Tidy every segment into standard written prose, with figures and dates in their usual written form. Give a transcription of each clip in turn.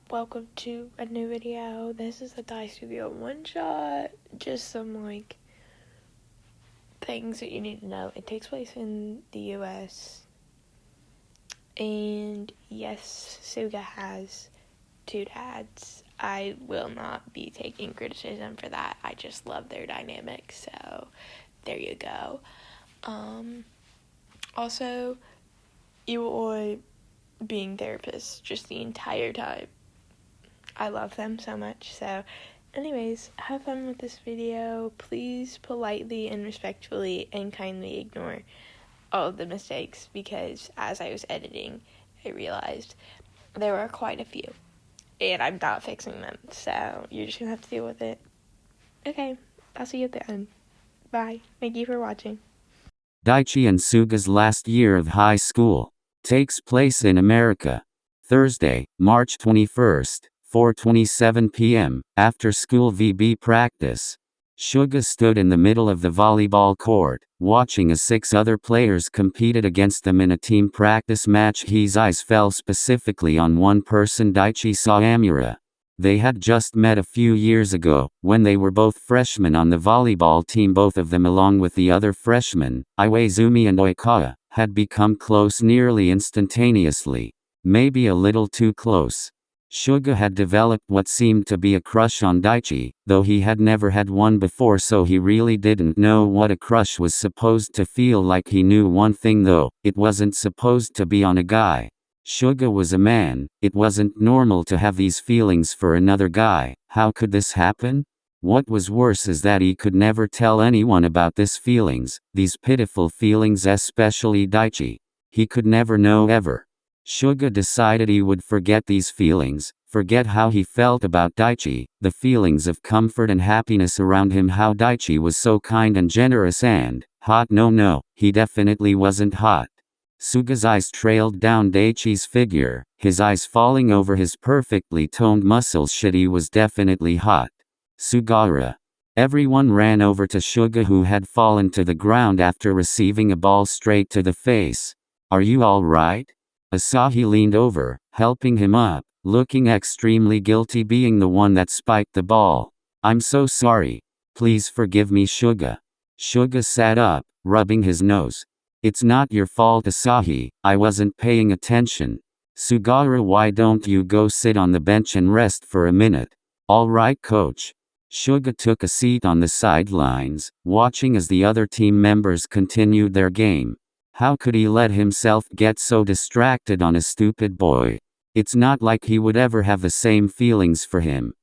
welcome to a new video. This is a daisuga one shot, just some things that you need to know. It takes place in the US, and yes, Suga has two dads. I will not be taking criticism for that. I just love their dynamic, so there you go. Also, iwaoi being therapists just the entire time. I love them so much. So anyways, have fun with this video. Please politely and respectfully and kindly ignore all of the mistakes, because as I was editing, I realized there were quite a few and I'm not fixing them, so you're just gonna have to deal with it. Okay, I'll see you at the end. Bye. Thank you for watching. Daichi and Suga's last year of high school takes place in America. Thursday, March 21st, 4:27 p.m., after school VB practice. Suga stood in the middle of the volleyball court, watching as 6 other players competed against them in a team practice match. His eyes fell specifically on one person, Daichi Sawamura. They had just met a few years ago, when they were both freshmen on the volleyball team. Both of them, along with the other freshmen, Iwaizumi and Oikawa, had become close nearly instantaneously. Maybe a little too close. Suga had developed what seemed to be a crush on Daichi, though he had never had one before, so he really didn't know what a crush was supposed to feel like. He knew one thing though: it wasn't supposed to be on a guy. Suga was a man. It wasn't normal to have these feelings for another guy. How could this happen? What was worse is that he could never tell anyone about these feelings, these pitiful feelings, especially Daichi. He could never know ever. Suga decided he would forget these feelings, forget how he felt about Daichi, the feelings of comfort and happiness around him, how Daichi was so kind and generous and hot. No, he definitely wasn't hot. Suga's eyes trailed down Daichi's figure, his eyes falling over his perfectly toned muscles. Shit, he was definitely hot. Sugawara. Everyone ran over to Suga, who had fallen to the ground after receiving a ball straight to the face. Are you all right? Asahi leaned over, helping him up, looking extremely guilty, being the one that spiked the ball. I'm so sorry. Please forgive me, Suga. Suga sat up, rubbing his nose. It's not your fault, Asahi. I wasn't paying attention. Sugawara, why don't you go sit on the bench and rest for a minute? All right, coach. Suga took a seat on the sidelines, watching as the other team members continued their game. How could he let himself get so distracted on a stupid boy? It's not like he would ever have the same feelings for him.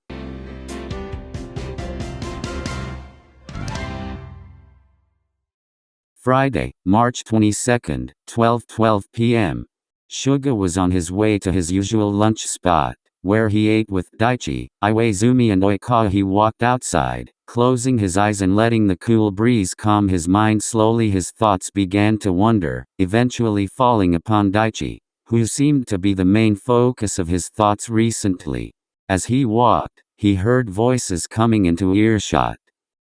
Friday, March 22nd, 12:12 p.m. Suga was on his way to his usual lunch spot, where he ate with Daichi, Iwaizumi and Oikawa. He walked outside, closing his eyes and letting the cool breeze calm his mind. Slowly his thoughts began to wander, eventually falling upon Daichi, who seemed to be the main focus of his thoughts recently. As he walked, he heard voices coming into earshot.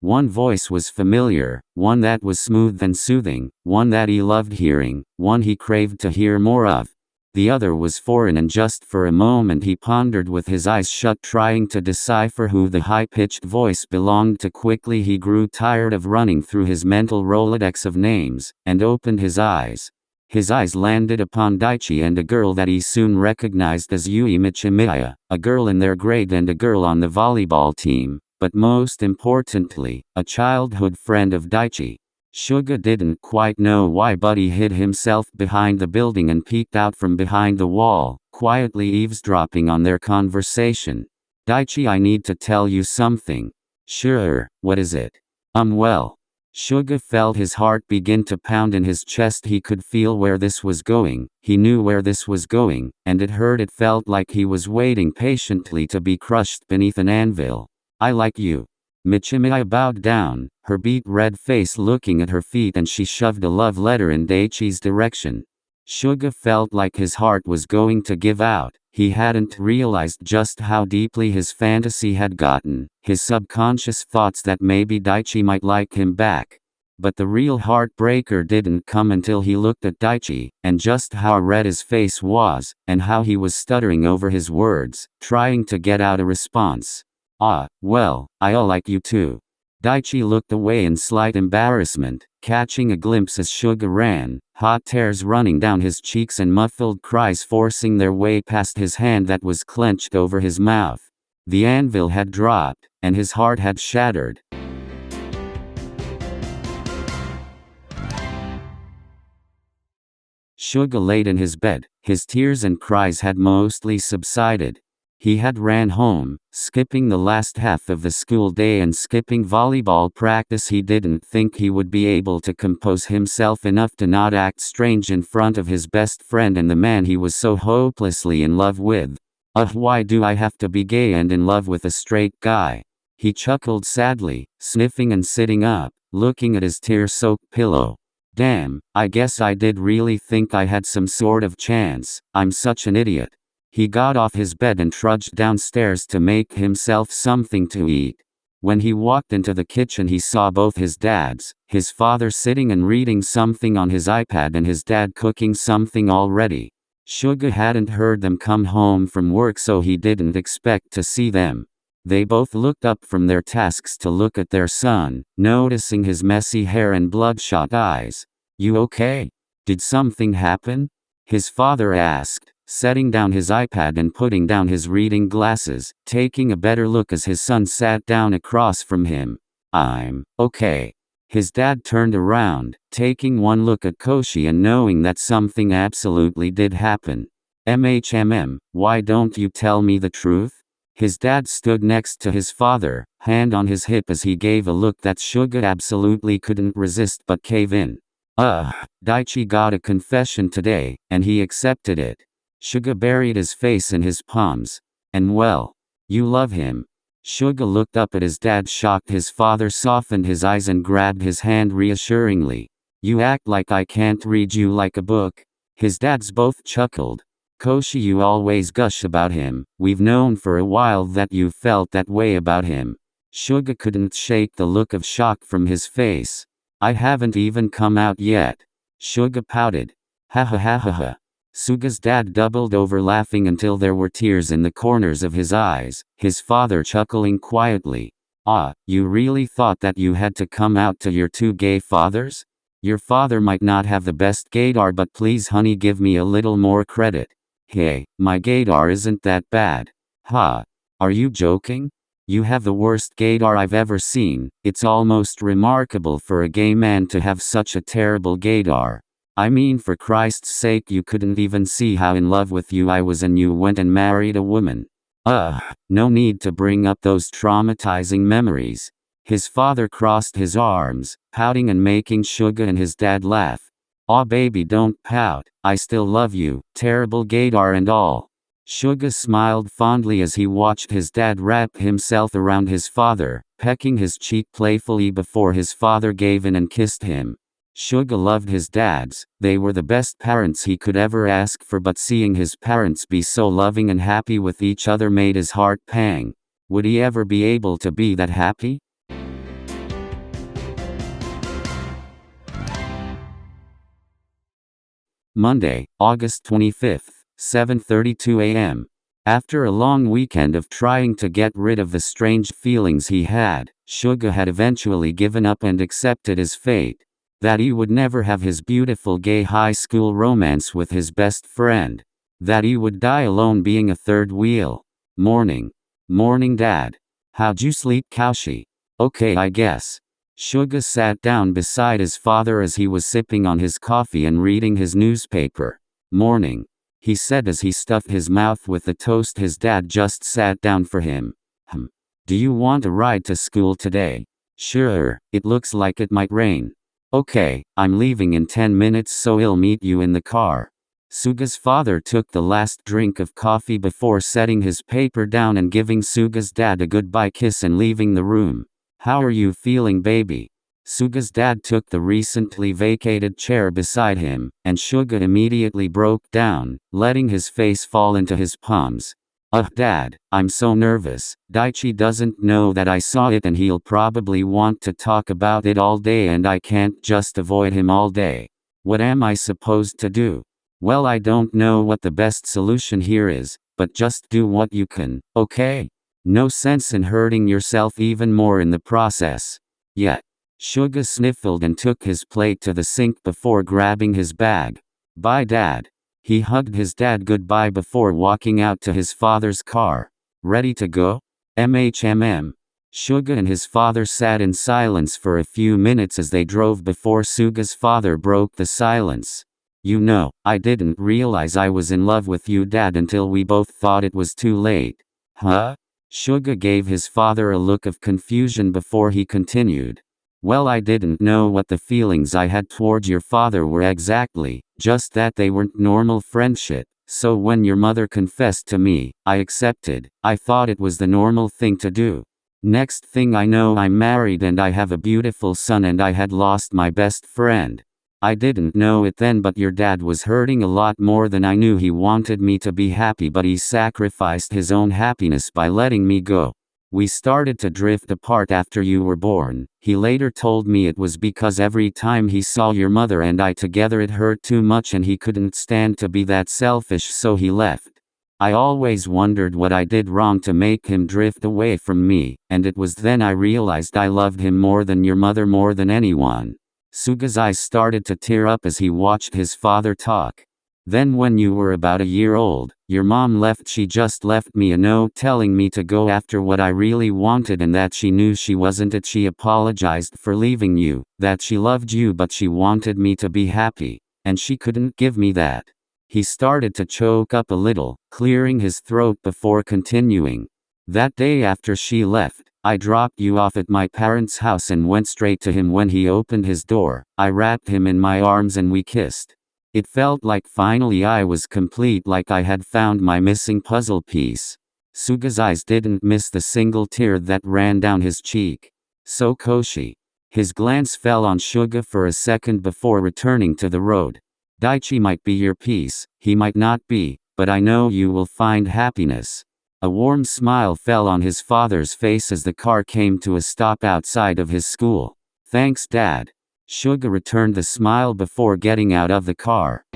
One voice was familiar, one that was smooth and soothing, one that he loved hearing, one he craved to hear more of. The other was foreign, and just for a moment he pondered with his eyes shut, trying to decipher who the high-pitched voice belonged to. Quickly he grew tired of running through his mental Rolodex of names, and opened his eyes. His eyes landed upon Daichi and a girl that he soon recognized as Yui Michimiya, a girl in their grade and a girl on the volleyball team, but most importantly, a childhood friend of Daichi. Suga didn't quite know why, but he hid himself behind the building and peeked out from behind the wall, quietly eavesdropping on their conversation. Daichi, I need to tell you something. Sure, what is it? Well. Suga felt his heart begin to pound in his chest. He could feel where this was going, he knew where this was going, and it hurt. It felt like he was waiting patiently to be crushed beneath an anvil. I like you. Michimiya bowed down, her beet red face looking at her feet, and she shoved a love letter in Daichi's direction. Suga felt like his heart was going to give out. He hadn't realized just how deeply his fantasy had gotten, his subconscious thoughts that maybe Daichi might like him back. But the real heartbreaker didn't come until he looked at Daichi, and just how red his face was, and how he was stuttering over his words, trying to get out a response. Well, I'll like you too. Daichi looked away in slight embarrassment, catching a glimpse as Suga ran, hot tears running down his cheeks and muffled cries forcing their way past his hand that was clenched over his mouth. The anvil had dropped, and his heart had shattered. Suga laid in his bed, his tears and cries had mostly subsided. He had ran home, skipping the last half of the school day and skipping volleyball practice. He didn't think he would be able to compose himself enough to not act strange in front of his best friend and the man he was so hopelessly in love with. Why do I have to be gay and in love with a straight guy? He chuckled sadly, sniffing and sitting up, looking at his tear-soaked pillow. Damn, I guess I did really think I had some sort of chance. I'm such an idiot. He got off his bed and trudged downstairs to make himself something to eat. When he walked into the kitchen he saw both his dads, his father sitting and reading something on his iPad and his dad cooking something already. Suga hadn't heard them come home from work so he didn't expect to see them. They both looked up from their tasks to look at their son, noticing his messy hair and bloodshot eyes. You okay? Did something happen? His father asked, setting down his iPad and putting down his reading glasses, taking a better look as his son sat down across from him. I'm okay. His dad turned around, taking one look at Koshi and knowing that something absolutely did happen. Why don't you tell me the truth? His dad stood next to his father, hand on his hip as he gave a look that Suga absolutely couldn't resist but cave in. Daichi got a confession today, and he accepted it. Suga buried his face in his palms. And well, you love him. Suga looked up at his dad shocked. His father softened his eyes and grabbed his hand reassuringly. You act like I can't read you like a book. His dads both chuckled. Koshi, you always gush about him. We've known for a while that you felt that way about him. Suga couldn't shake the look of shock from his face. I haven't even come out yet. Suga pouted. Ha ha ha ha ha. Suga's dad doubled over laughing until there were tears in the corners of his eyes, his father chuckling quietly. You really thought that you had to come out to your two gay fathers? Your father might not have the best gaydar, but please honey, give me a little more credit. Hey, my gaydar isn't that bad. Ha. Are you joking? You have the worst gaydar I've ever seen. It's almost remarkable for a gay man to have such a terrible gaydar. I mean, for Christ's sake, you couldn't even see how in love with you I was and you went and married a woman. No need to bring up those traumatizing memories. His father crossed his arms, pouting and making Suga and his dad laugh. Aw baby, don't pout, I still love you, terrible gaydar and all. Suga smiled fondly as he watched his dad wrap himself around his father, pecking his cheek playfully before his father gave in and kissed him. Suga loved his dads, they were the best parents he could ever ask for, but seeing his parents be so loving and happy with each other made his heart pang. Would he ever be able to be that happy? Monday, August 25th, 7:32 a.m. After a long weekend of trying to get rid of the strange feelings he had, Suga had eventually given up and accepted his fate. That he would never have his beautiful gay high school romance with his best friend. That he would die alone being a third wheel. Morning. Morning, Dad. How'd you sleep, Koshi? Okay, I guess. Suga sat down beside his father as he was sipping on his coffee and reading his newspaper. Morning, he said as he stuffed his mouth with the toast his dad just sat down for him. Do you want a ride to school today? Sure, it looks like it might rain. Okay, I'm leaving in 10 minutes so I'll meet you in the car. Suga's father took the last drink of coffee before setting his paper down and giving Suga's dad a goodbye kiss and leaving the room. How are you feeling, baby? Suga's dad took the recently vacated chair beside him, and Suga immediately broke down, letting his face fall into his palms. Dad, I'm so nervous. Daichi doesn't know that I saw it and he'll probably want to talk about it all day and I can't just avoid him all day. What am I supposed to do? Well, I don't know what the best solution here is, but just do what you can, okay? No sense in hurting yourself even more in the process. Yet. Suga sniffled and took his plate to the sink before grabbing his bag. Bye, Dad. He hugged his dad goodbye before walking out to his father's car. Ready to go? MHMM. Suga and his father sat in silence for a few minutes as they drove before Suga's father broke the silence. You know, I didn't realize I was in love with you, Dad, until we both thought it was too late. Huh? Suga gave his father a look of confusion before he continued. Well, I didn't know what the feelings I had towards your father were exactly, just that they weren't normal friendship. So when your mother confessed to me, I accepted. I thought it was the normal thing to do. Next thing I know, I'm married and I have a beautiful son and I had lost my best friend. I didn't know it then, but your dad was hurting a lot more than I knew. He wanted me to be happy, but he sacrificed his own happiness by letting me go. We started to drift apart after you were born. He later told me it was because every time he saw your mother and I together it hurt too much and he couldn't stand to be that selfish, so he left. I always wondered what I did wrong to make him drift away from me, and it was then I realized I loved him more than your mother, more than anyone. Suga's eyes started to tear up as he watched his father talk. Then when you were about a year old, your mom left. She just left me a note telling me to go after what I really wanted and that she knew she wasn't it. She apologized for leaving you, that she loved you but she wanted me to be happy, and she couldn't give me that. He started to choke up a little, clearing his throat before continuing. That day after she left, I dropped you off at my parents' house and went straight to him. When he opened his door, I wrapped him in my arms and we kissed. It felt like finally I was complete, like I had found my missing puzzle piece. Suga's eyes didn't miss the single tear that ran down his cheek. So Koshi. His glance fell on Suga for a second before returning to the road. Daichi might be your piece, he might not be, but I know you will find happiness. A warm smile fell on his father's face as the car came to a stop outside of his school. Thanks, Dad. Suga returned the smile before getting out of the car.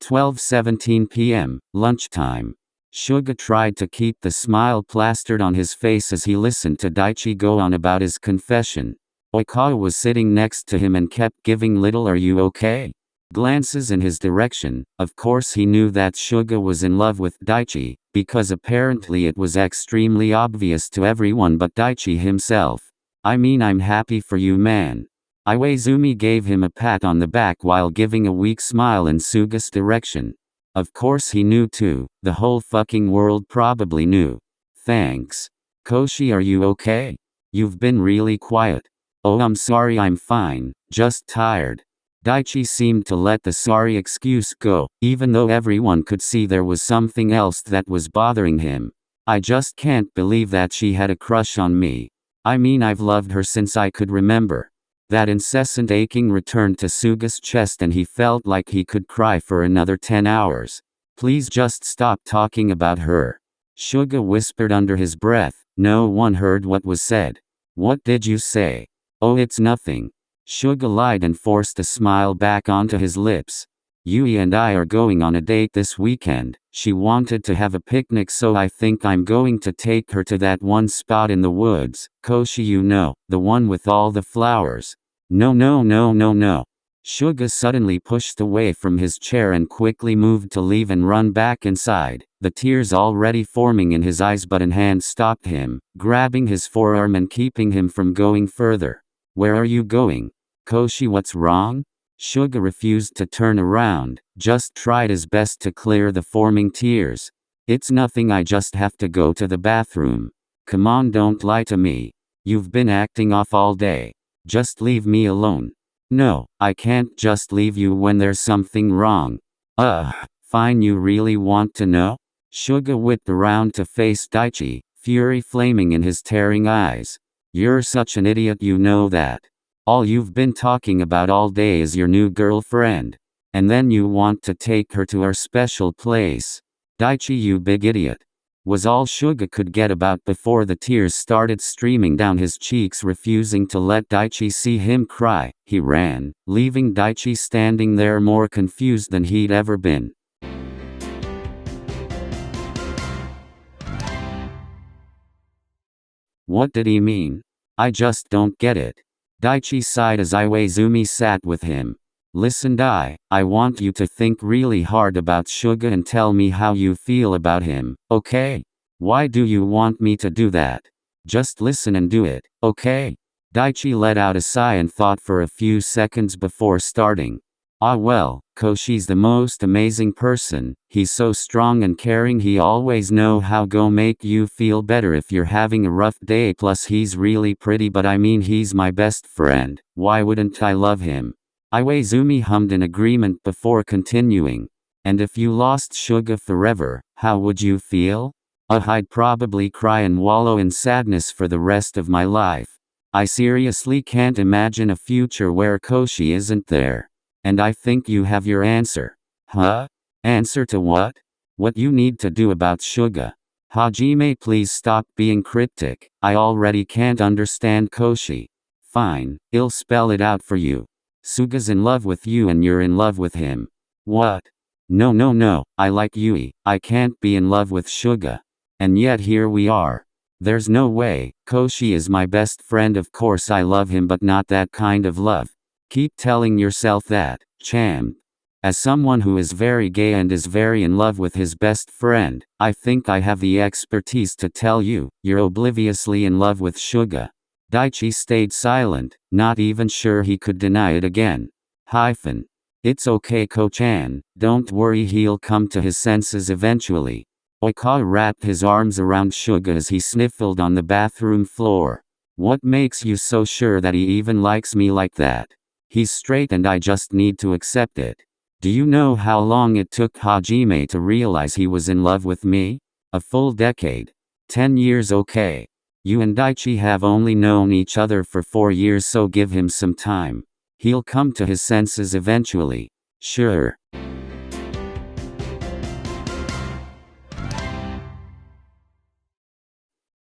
"12:17 p.m., lunchtime. Suga tried to keep the smile plastered on his face as he listened to Daichi go on about his confession. Oikawa was sitting next to him and kept giving little "Are you okay?" glances in his direction. Of course he knew that Suga was in love with Daichi, because apparently it was extremely obvious to everyone but Daichi himself. I mean, I'm happy for you, man. Iwaizumi gave him a pat on the back while giving a weak smile in Suga's direction. Of course he knew too, the whole fucking world probably knew. Thanks. Koshi, are you okay? You've been really quiet. Oh, I'm sorry, I'm fine, just tired. Daichi seemed to let the sorry excuse go, even though everyone could see there was something else that was bothering him. I just can't believe that she had a crush on me. I mean, I've loved her since I could remember. That incessant aching returned to Suga's chest and he felt like he could cry for another 10 hours. Please just stop talking about her. Suga whispered under his breath. No one heard what was said. What did you say? Oh, it's nothing. Suga lied and forced a smile back onto his lips. Yui and I are going on a date this weekend. She wanted to have a picnic, so I think I'm going to take her to that one spot in the woods. Koshi, you know, the one with all the flowers. No. Suga suddenly pushed away from his chair and quickly moved to leave and run back inside, the tears already forming in his eyes, but an hand stopped him, grabbing his forearm and keeping him from going further. Where are you going? Koshi, what's wrong? Suga refused to turn around, just tried his best to clear the forming tears. It's nothing, I just have to go to the bathroom. Come on, don't lie to me. You've been acting off all day. Just leave me alone. No, I can't just leave you when there's something wrong. Fine, you really want to know? Suga whipped around to face Daichi, fury flaming in his tearing eyes. You're such an idiot, you know that. All you've been talking about all day is your new girlfriend. And then you want to take her to our special place. Daichi, you big idiot. Was all Suga could get about before the tears started streaming down his cheeks. Refusing to let Daichi see him cry, he ran, leaving Daichi standing there more confused than he'd ever been. What did he mean? I just don't get it. Daichi sighed as Iwaizumi sat with him. Listen, I want you to think really hard about Suga and tell me how you feel about him, okay? Why do you want me to do that? Just listen and do it, okay? Daichi let out a sigh and thought for a few seconds before starting. Well, Koshi's the most amazing person. He's so strong and caring. He always know how go make you feel better if you're having a rough day. Plus he's really pretty, but I mean he's my best friend. Why wouldn't I love him? Iwaizumi hummed in agreement before continuing. And if you lost Suga forever, how would you feel? I'd probably cry and wallow in sadness for the rest of my life. I seriously can't imagine a future where Koshi isn't there. And I think you have your answer. Huh? Answer to what? What you need to do about Suga. Hajime, please stop being cryptic. I already can't understand Koshi. Fine, I'll spell it out for you. Suga's in love with you and you're in love with him. What? No, I like Yui. I can't be in love with Suga. And yet here we are. There's no way. Koshi is my best friend, of course I love him, but not that kind of love. Keep telling yourself that, champ. As someone who is very gay and is very in love with his best friend, I think I have the expertise to tell you, you're obliviously in love with Suga. Daichi stayed silent, not even sure he could deny it again. It's okay, Ko-chan, don't worry, he'll come to his senses eventually. Oikawa wrapped his arms around Suga as he sniffled on the bathroom floor. What makes you so sure that he even likes me like that? He's straight and I just need to accept it. Do you know how long it took Hajime to realize he was in love with me? A full decade. 10 years, okay. You and Daichi have only known each other for 4 years, so give him some time. He'll come to his senses eventually. Sure.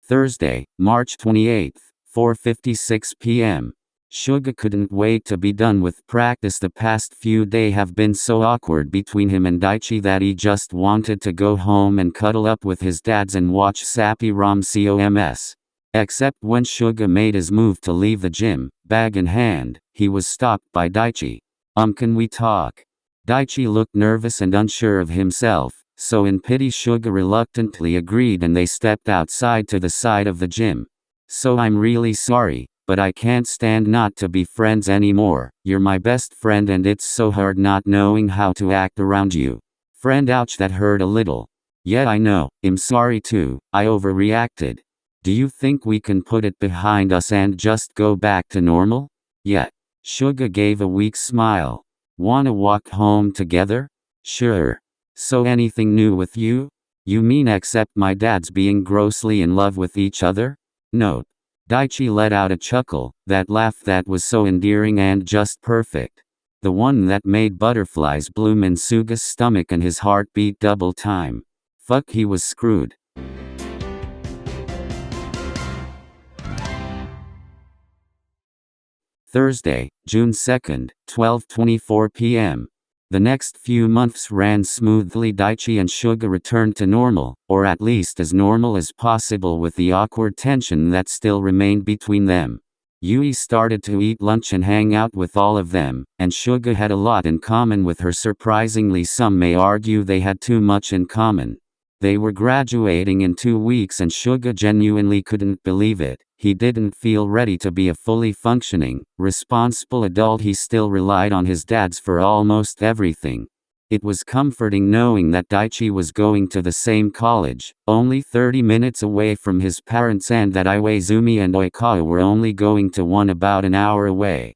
Thursday, March 28, 4:56 p.m. Suga couldn't wait to be done with practice. The past few days have been so awkward between him and Daichi that he just wanted to go home and cuddle up with his dads and watch sappy rom-coms. Except when Suga made his move to leave the gym, bag in hand, he was stopped by Daichi. Can we talk? Daichi looked nervous and unsure of himself, so in pity Suga reluctantly agreed and they stepped outside to the side of the gym. So I'm really sorry, but I can't stand not to be friends anymore. You're my best friend and it's so hard not knowing how to act around you. Friend, ouch, that hurt a little. Yeah, I know, I'm sorry too, I overreacted. Do you think we can put it behind us and just go back to normal? Yeah. Suga gave a weak smile. Wanna walk home together? Sure. So anything new with you? You mean except my dad's being grossly in love with each other? Note. Daichi let out a chuckle, that laugh that was so endearing and just perfect. The one that made butterflies bloom in Suga's stomach and his heart beat double time. Fuck, he was screwed. Thursday, June 2nd, 12:24 p.m. The next few months ran smoothly. Daichi and Suga returned to normal, or at least as normal as possible, with the awkward tension that still remained between them. Yui started to eat lunch and hang out with all of them, and Suga had a lot in common with her. Surprisingly, some may argue they had too much in common. They were graduating in 2 weeks and Suga genuinely couldn't believe it. He didn't feel ready to be a fully functioning, responsible adult. He still relied on his dads for almost everything. It was comforting knowing that Daichi was going to the same college, only 30 minutes away from his parents, and that Iwaizumi and Oikawa were only going to one about an hour away.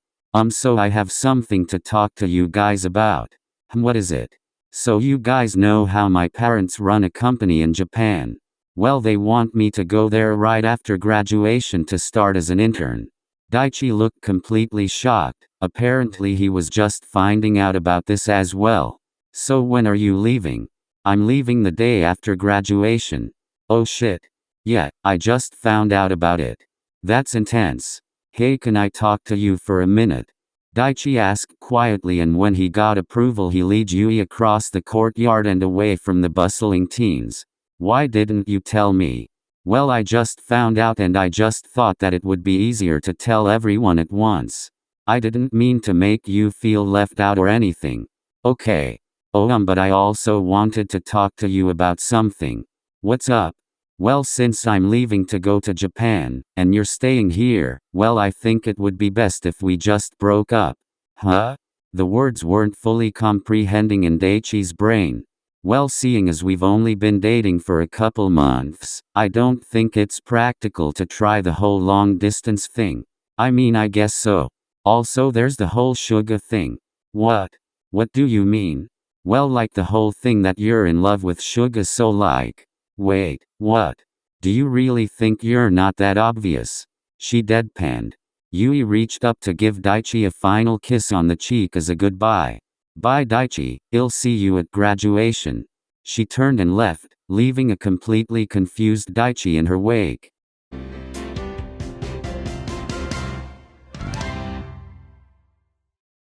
So I have something to talk to you guys about. What is it? So you guys know how my parents run a company in Japan. Well, they want me to go there right after graduation to start as an intern. Daichi looked completely shocked. Apparently he was just finding out about this as well. So when are you leaving? I'm leaving the day after graduation. Oh shit. Yeah, I just found out about it. That's intense. Hey, can I talk to you for a minute? Daichi asked quietly, and when he got approval he led Yui across the courtyard and away from the bustling teens. Why didn't you tell me? Well, I just found out and I just thought that it would be easier to tell everyone at once. I didn't mean to make you feel left out or anything. Okay. Oh, but I also wanted to talk to you about something. What's up? Well, since I'm leaving to go to Japan, and you're staying here, well, I think it would be best if we just broke up. Huh? The words weren't fully comprehending in Daichi's brain. Well, seeing as we've only been dating for a couple months, I don't think it's practical to try the whole long-distance thing. I mean, I guess so. Also, there's the whole suga thing. What? What do you mean? Well, like the whole thing that you're in love with suga, so like. Wait, what? Do you really think you're not that obvious? She deadpanned. Yui reached up to give Daichi a final kiss on the cheek as a goodbye. Bye Daichi, I'll see you at graduation. She turned and left, leaving a completely confused Daichi in her wake.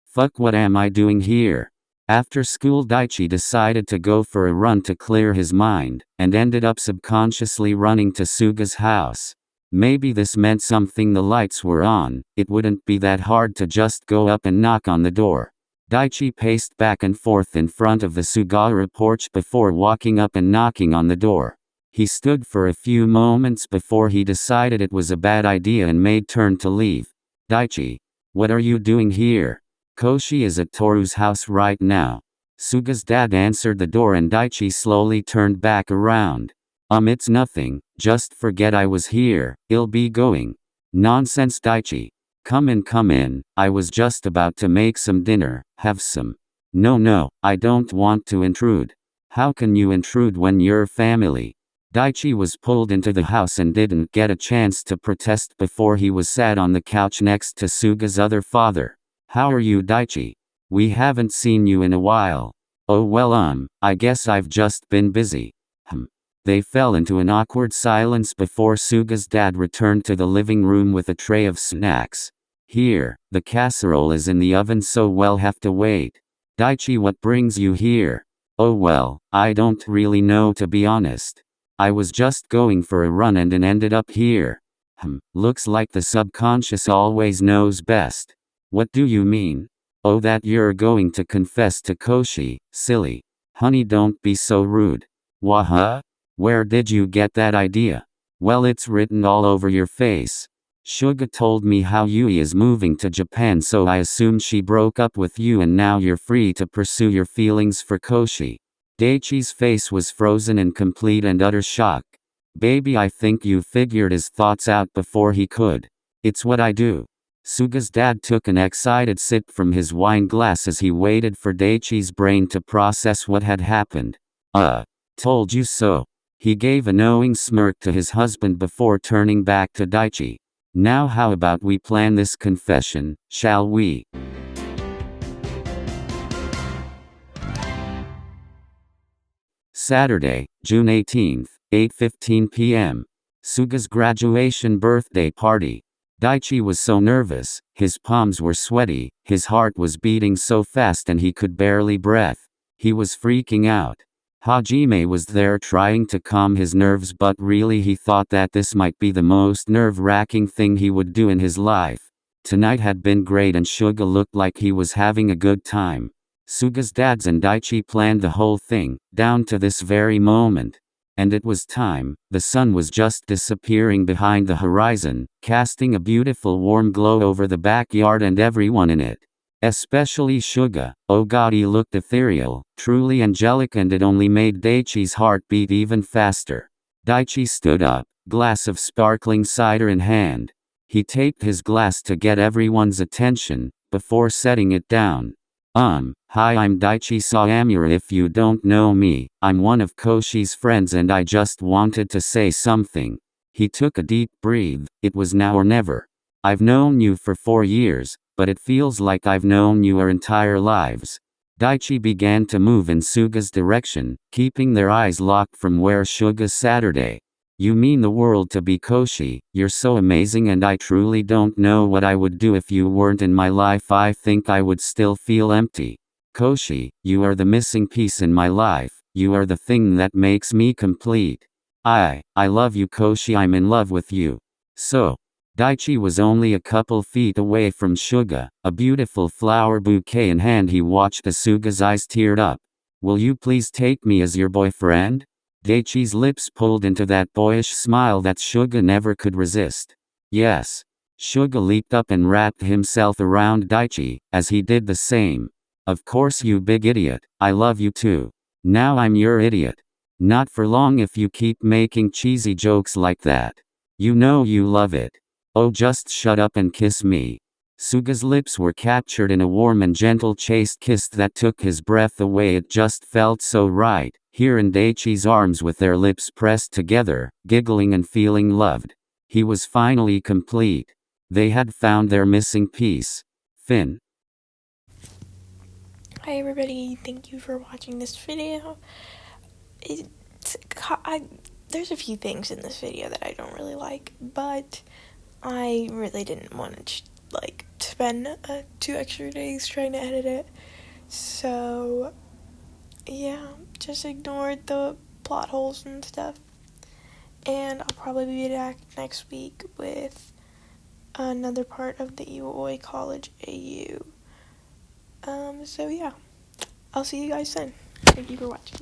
Fuck, what am I doing here? After school, Daichi decided to go for a run to clear his mind, and ended up subconsciously running to Suga's house. Maybe this meant something. The lights were on, it wouldn't be that hard to just go up and knock on the door. Daichi paced back and forth in front of the sugawara porch before walking up and knocking on the door. He stood for a few moments before he decided it was a bad idea and made turn to leave. Daichi, what are you doing here? Koshi is at Tooru's house right now. Suga's dad answered the door and Daichi slowly turned back around. It's nothing, just forget I was here, I'll be going. Nonsense Daichi. Come in, I was just about to make some dinner, have some. No, I don't want to intrude. How can you intrude when you're family? Daichi was pulled into the house and didn't get a chance to protest before he was sat on the couch next to Suga's other father. How are you Daichi? We haven't seen you in a while. Oh well, I guess I've just been busy. They fell into an awkward silence before Suga's dad returned to the living room with a tray of snacks. Here, the casserole is in the oven, so we'll have to wait. Daichi, what brings you here? Oh well, I don't really know, to be honest. I was just going for a run and ended up here. Looks like the subconscious always knows best. What do you mean? Oh, that you're going to confess to Koshi, silly. Honey, don't be so rude. Wah-huh? Where did you get that idea? Well, it's written all over your face. Suga told me how Yui is moving to Japan, so I assumed she broke up with you and now you're free to pursue your feelings for Koshi. Daichi's face was frozen in complete and utter shock. Baby, I think you figured his thoughts out before he could. It's what I do. Suga's dad took an excited sip from his wine glass as he waited for Daichi's brain to process what had happened. Told you so. He gave a knowing smirk to his husband before turning back to Daichi. Now how about we plan this confession, shall we? Saturday, June 18th, 8:15 p.m. Suga's graduation birthday party. Daichi was so nervous, his palms were sweaty, his heart was beating so fast and he could barely breathe. He was freaking out. Hajime was there trying to calm his nerves, but really he thought that this might be the most nerve-wracking thing he would do in his life. Tonight had been great and Suga looked like he was having a good time. Suga's dads and Daichi planned the whole thing, down to this very moment. And it was time. The sun was just disappearing behind the horizon, casting a beautiful warm glow over the backyard and everyone in it. Especially Suga. Oh god, he looked ethereal, truly angelic, and it only made Daichi's heart beat even faster. Daichi stood up, glass of sparkling cider in hand. He taped his glass to get everyone's attention, before setting it down. Hi, I'm Daichi Sawamura. If you don't know me, I'm one of Koshi's friends and I just wanted to say something. He took a deep breath. It was now or never. I've known you for 4 years, but it feels like I've known you our entire lives. Daichi began to move in Suga's direction, keeping their eyes locked from where Suga's Saturday. You mean the world to be Koshi, you're so amazing and I truly don't know what I would do if you weren't in my life. I think I would still feel empty. Koshi, you are the missing piece in my life, you are the thing that makes me complete. I love you Koshi, I'm in love with you. So, Daichi was only a couple feet away from Suga, a beautiful flower bouquet in hand. He watched as Suga's eyes teared up. Will you please take me as your boyfriend? Daichi's lips pulled into that boyish smile that Suga never could resist. Yes. Suga leaped up and wrapped himself around Daichi, as he did the same. Of course you big idiot, I love you too. Now I'm your idiot. Not for long if you keep making cheesy jokes like that. You know you love it. Oh just shut up and kiss me. Suga's lips were captured in a warm and gentle chaste kiss that took his breath away. It just felt so right, here in Daichi's arms with their lips pressed together, giggling and feeling loved. He was finally complete. They had found their missing piece. Finn. Hi everybody, thank you for watching this video. There's a few things in this video that I don't really like, but I really didn't want to spend 2 extra days trying to edit it. So yeah, just ignore the plot holes and stuff. And I'll probably be back next week with another part of the Iwaoi College AU. So yeah, I'll see you guys then. Thank you for watching.